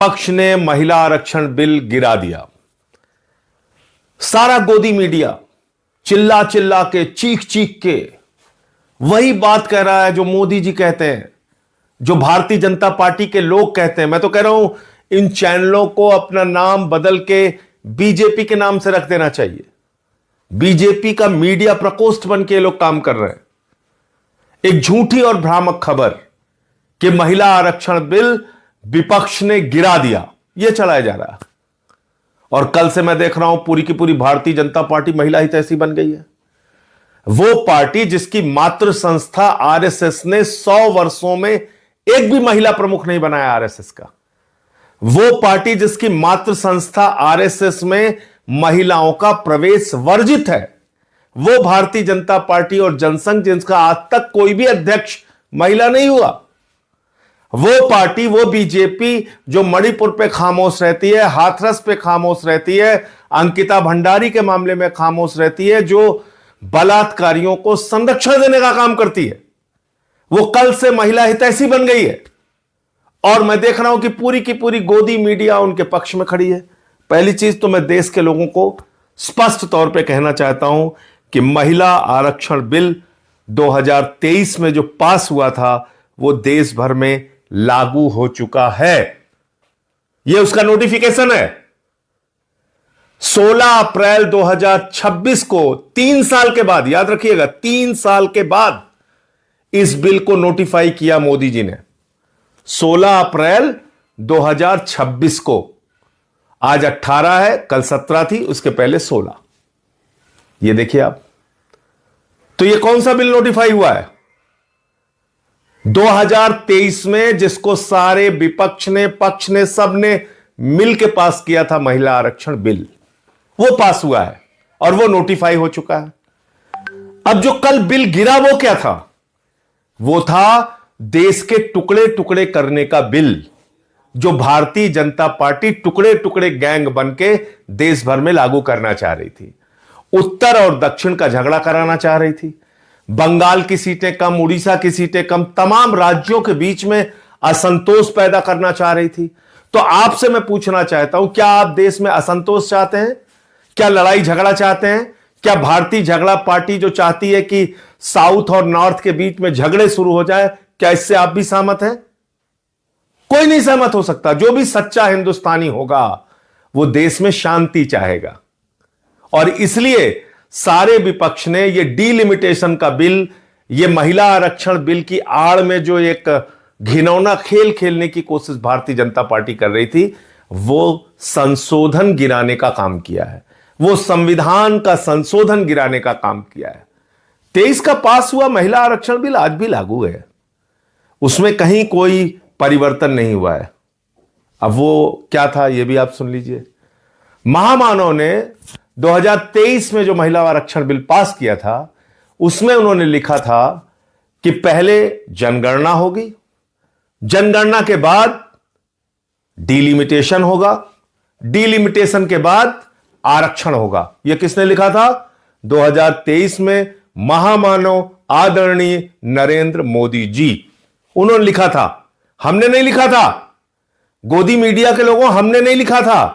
पक्ष ने महिला आरक्षण बिल गिरा दिया। सारा गोदी मीडिया चिल्ला चिल्ला के, चीख चीख के वही बात कह रहा है जो मोदी जी कहते हैं, जो भारतीय जनता पार्टी के लोग कहते हैं। मैं तो कह रहा हूं इन चैनलों को अपना नाम बदल के बीजेपी के नाम से रख देना चाहिए। बीजेपी का मीडिया प्रकोष्ठ बन के लोग काम कर रहे हैं। एक झूठी और भ्रामक खबर कि महिला आरक्षण बिल विपक्ष ने गिरा दिया, यह चलाया जा रहा है। और कल से मैं देख रहा हूं पूरी की पूरी भारतीय जनता पार्टी महिला हितैषी बन गई है। वो पार्टी जिसकी मातृ संस्था आरएसएस ने 100 वर्षों में एक भी महिला प्रमुख नहीं बनाया आरएसएस का। वो पार्टी जिसकी मातृ संस्था आरएसएस में महिलाओं का प्रवेश वर्जित है। वो भारतीय जनता पार्टी और जनसंघ जिसका आज तक कोई भी अध्यक्ष महिला नहीं हुआ। वो पार्टी, वो बीजेपी जो मणिपुर पे खामोश रहती है, हाथरस पे खामोश रहती है, अंकिता भंडारी के मामले में खामोश रहती है, जो बलात्कारियों को संरक्षण देने का काम करती है, वो कल से महिला हितैषी बन गई है। और मैं देख रहा हूं कि पूरी की पूरी गोदी मीडिया उनके पक्ष में खड़ी है। पहली चीज तो मैं देश के लोगों को स्पष्ट तौर पे कहना चाहता हूं कि महिला आरक्षण बिल 2023 में जो पास हुआ था वो देश भर में लागू हो चुका है। यह उसका नोटिफिकेशन है। 16 अप्रैल 2026 को 3 साल के बाद, याद रखिएगा 3 साल के बाद इस बिल को नोटिफाई किया मोदी जी ने। 16 अप्रैल 2026 को, आज 18 है, कल 17 थी, उसके पहले 16। ये देखिए आप, तो ये कौन सा बिल नोटिफाई हुआ है? 2023 में जिसको सारे विपक्ष ने, पक्ष ने, सब ने मिलकर पास किया था, महिला आरक्षण बिल, वो पास हुआ है और वो नोटिफाई हो चुका है। अब जो कल बिल गिरा वो क्या था? वो था देश के टुकड़े टुकड़े करने का बिल, जो भारतीय जनता पार्टी टुकड़े टुकड़े गैंग बन के देश भर में लागू करना चाह रही थी। उत्तर और दक्षिण का झगड़ा कराना चाह रही थी। बंगाल की सीटें कम, उड़ीसा की सीटें कम, तमाम राज्यों के बीच में असंतोष पैदा करना चाह रही थी। तो आपसे मैं पूछना चाहता हूं, क्या आप देश में असंतोष चाहते हैं? क्या लड़ाई झगड़ा चाहते हैं? क्या भारतीय झगड़ा पार्टी जो चाहती है कि साउथ और नॉर्थ के बीच में झगड़े शुरू हो जाए, क्या इससे आप भी सहमत हैं? कोई नहीं सहमत हो सकता। जो भी सच्चा हिंदुस्तानी होगा वो देश में शांति चाहेगा। और इसलिए सारे विपक्ष ने ये डीलिमिटेशन का बिल, ये महिला आरक्षण बिल की आड़ में जो एक घिनौना खेल खेलने की कोशिश भारतीय जनता पार्टी कर रही थी, वो संशोधन गिराने का काम किया है। वो संविधान का संशोधन गिराने का काम किया है। 23 का पास हुआ महिला आरक्षण बिल आज भी लागू है, उसमें कहीं कोई परिवर्तन नहीं हुआ है। अब वो क्या था ये भी आप सुन लीजिए। महामानव ने 2023 में जो महिला आरक्षण बिल पास किया था, उसमें उन्होंने लिखा था कि पहले जनगणना होगी, जनगणना के बाद डीलिमिटेशन होगा, डीलिमिटेशन के बाद आरक्षण होगा। यह किसने लिखा था? 2023 में महामानव आदरणीय नरेंद्र मोदी जी, उन्होंने लिखा था। हमने नहीं लिखा था, गोदी मीडिया के लोगों, हमने नहीं लिखा था।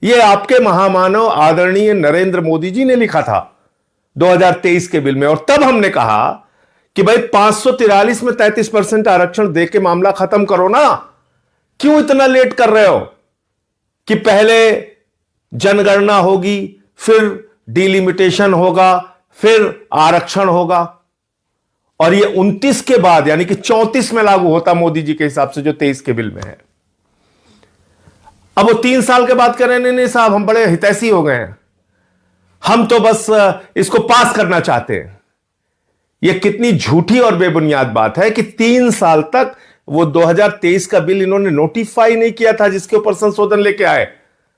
यह आपके महामानव आदरणीय नरेंद्र मोदी जी ने लिखा था 2023 के बिल में। और तब हमने कहा कि भाई 543 में 33% आरक्षण दे के मामला खत्म करो ना। क्यों इतना लेट कर रहे हो कि पहले जनगणना होगी, फिर डीलिमिटेशन होगा, फिर आरक्षण होगा, और ये 29 के बाद यानी कि 34 में लागू होता मोदी जी के हिसाब से, जो 23 के बिल में है। अब वो 3 साल के बाद कह रहे हैं नहीं साहब, हम बड़े हितैषी हो गए हैं, हम तो बस इसको पास करना चाहते हैं। यह कितनी झूठी और बेबुनियाद बात है कि 3 साल तक वो 2023 का बिल इन्होंने नोटिफाई नहीं किया था, जिसके ऊपर संशोधन लेके आए।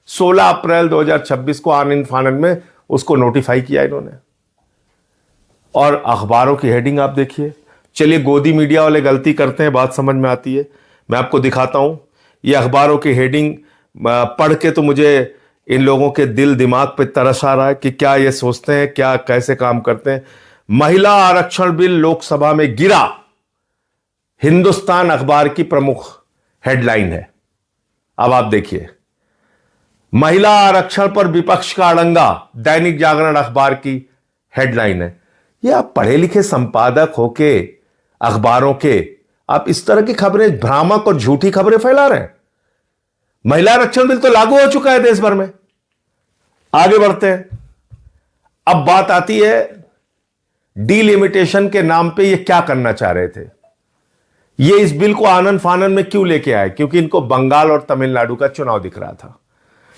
16 अप्रैल 2026 को आनंद फानंद में उसको नोटिफाई किया इन्होंने। और अखबारों की हेडिंग आप देखिए। चलिए, गोदी मीडिया वाले गलती करते हैं, बात समझ में आती है, मैं आपको दिखाता हूं। ये अखबारों की हेडिंग पढ़ के तो मुझे इन लोगों के दिल दिमाग पे तरस आ रहा है कि क्या ये सोचते हैं, क्या कैसे काम करते हैं। महिला आरक्षण बिल लोकसभा में गिरा, हिंदुस्तान अखबार की प्रमुख हेडलाइन है। अब आप देखिए, महिला आरक्षण पर विपक्ष का अड़ंगा, दैनिक जागरण अखबार की हेडलाइन है। ये आप पढ़े लिखे संपादक होके अखबारों के, आप इस तरह की खबरें, भ्रामक और झूठी खबरें फैला रहे हैं। महिला आरक्षण बिल तो लागू हो चुका है देश भर में। आगे बढ़ते हैं। अब बात आती है डीलिमिटेशन के नाम पे ये क्या करना चाह रहे थे। ये इस बिल को आनन फानन में क्यों लेके आए? क्योंकि इनको बंगाल और तमिलनाडु का चुनाव दिख रहा था।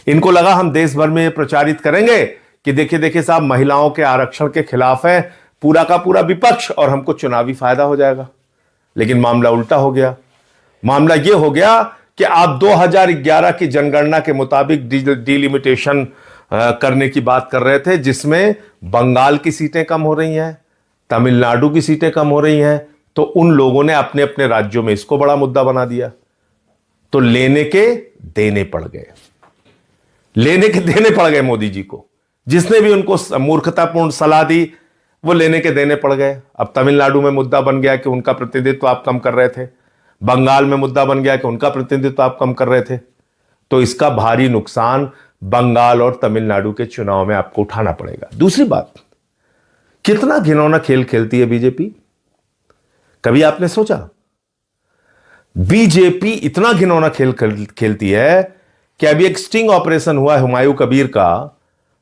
इनको लगा हम देश भर में ये प्रचारित करेंगे कि देखिए देखिए साहब, महिलाओं के आरक्षण के खिलाफ है पूरा का पूरा विपक्ष और हमको चुनावी फायदा हो जाएगा। लेकिन मामला उल्टा हो गया। मामला यह हो गया कि आप 2011 की जनगणना के मुताबिक डीलिमिटेशन करने की बात कर रहे थे, जिसमें बंगाल की सीटें कम हो रही हैं, तमिलनाडु की सीटें कम हो रही हैं, तो उन लोगों ने अपने अपने राज्यों में इसको बड़ा मुद्दा बना दिया। तो लेने के देने पड़ गए, लेने के देने पड़ गए मोदी जी को। जिसने भी उनको मूर्खतापूर्ण सलाह दी वो लेने के देने पड़ गए। अब तमिलनाडु में मुद्दा बन गया कि उनका प्रतिनिधित्व आप कम कर रहे थे, बंगाल में मुद्दा बन गया कि उनका प्रतिनिधित्व आप कम कर रहे थे। तो इसका भारी नुकसान बंगाल और तमिलनाडु के चुनाव में आपको उठाना पड़ेगा। दूसरी बात, कितना घिनौना खेल खेलती है बीजेपी। कभी आपने सोचा बीजेपी इतना घिनौना खेल खेलती है कि अभी एक स्टिंग ऑपरेशन हुआ है हुमायूं कबीर का,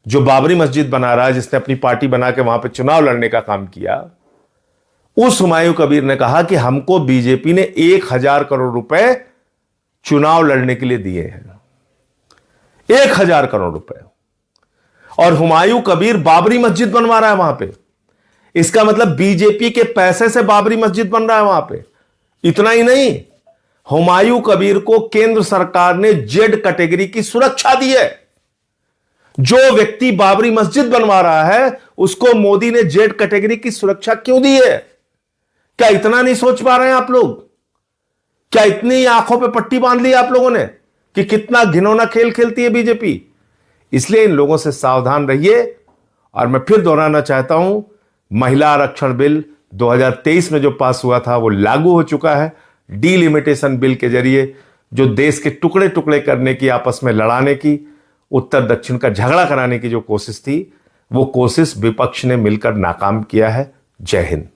जो बाबरी मस्जिद बना रहा है, जिसने अपनी पार्टी बना के वहां पे चुनाव लड़ने का काम किया। उस हुमायूं कबीर ने कहा कि हमको बीजेपी ने 1000 करोड़ रुपए चुनाव लड़ने के लिए दिए हैं, 1000 करोड़ रुपए। और हुमायूं कबीर बाबरी मस्जिद बनवा रहा है वहां पे। इसका मतलब बीजेपी के पैसे से बाबरी मस्जिद बन रहा है वहां पे। इतना ही नहीं, हुमायूं कबीर को केंद्र सरकार ने जेड कैटेगरी की सुरक्षा दी है। जो व्यक्ति बाबरी मस्जिद बनवा रहा है उसको मोदी ने जेड कैटेगरी की सुरक्षा क्यों दी है? क्या इतना नहीं सोच पा रहे हैं आप लोग? क्या इतनी आंखों पे पट्टी बांध ली आप लोगों ने कि कितना घिनौना खेल खेलती है बीजेपी? इसलिए इन लोगों से सावधान रहिए। और मैं फिर दोहराना चाहता हूं, महिला आरक्षण बिल 2023 में जो पास हुआ था वो लागू हो चुका है। डीलिमिटेशन बिल के जरिए जो देश के टुकड़े टुकड़े करने की, आपस में लड़ाने की, उत्तर दक्षिण का झगड़ा कराने की जो कोशिश थी, वो कोशिश विपक्ष ने मिलकर नाकाम किया है। जय हिंद।